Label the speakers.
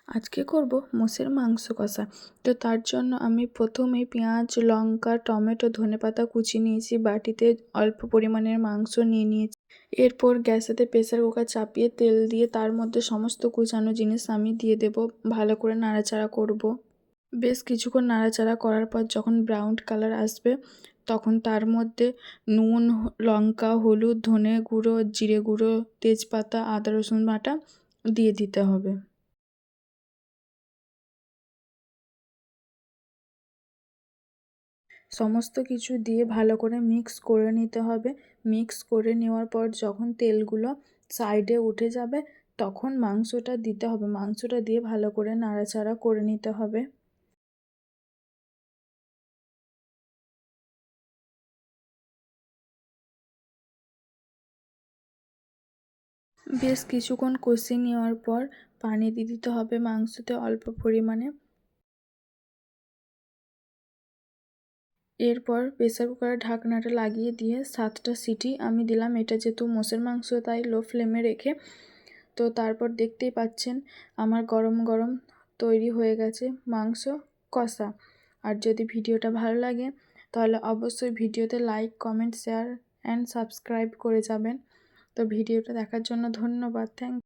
Speaker 1: আজকে করব মোষের মাংস কষা। তো তার জন্য আমি প্রথমেই পেঁয়াজ, লঙ্কা, টমেটো, ধনেপাতা কুচি নিয়েছি। বাটিতে অল্প পরিমাণের মাংস নিয়ে নিয়েছি। এরপর গ্যাসেতে প্রেসার কুকার চাপিয়ে তেল দিয়ে তার মধ্যে সমস্ত কুচানো জিনিস আমি দিয়ে দেব। ভালো করে নাড়াচাড়া করব। বেশ কিছুক্ষণ নাড়াচাড়া করার পর যখন ব্রাউন কালার আসবে তখন তার মধ্যে নুন, লঙ্কা, হলুদ, ধনে গুঁড়ো, জিরে গুঁড়ো, তেজপাতা, আদা রসুন বাটা দিয়ে দিতে হবে। সমস্ত কিছু দিয়ে ভালো করে মিক্স করে নিতে হবে। মিক্স করে নেওয়ার পর যখন তেলগুলো সাইডে উঠে যাবে তখন মাংসটা দিতে হবে। মাংসটা দিয়ে ভালো করে নাড়াচাড়া করে নিতে হবে। বেশ কিছুক্ষণ কষিয়ে নেওয়ার পর পানি দিয়ে দিতে হবে মাংসতে অল্প পরিমাণে। এরপর প্রেসার কুকারের ঢাকনাটা লাগিয়ে দিয়ে 7টা সিটি আমি দিলাম। এটা যেহেতু মোষের মাংস তাই লো ফ্লেমে রেখে। তো তারপর দেখতেই পাচ্ছেন আমার গরম গরম তৈরি হয়ে গেছে মাংস কষা। আর যদি ভিডিওটা ভালো লাগে তাহলে অবশ্যই ভিডিওতে like, comment, share and subscribe করে যাবেন। তো ভিডিওটা দেখার জন্য ধন্যবাদ। থ্যাংক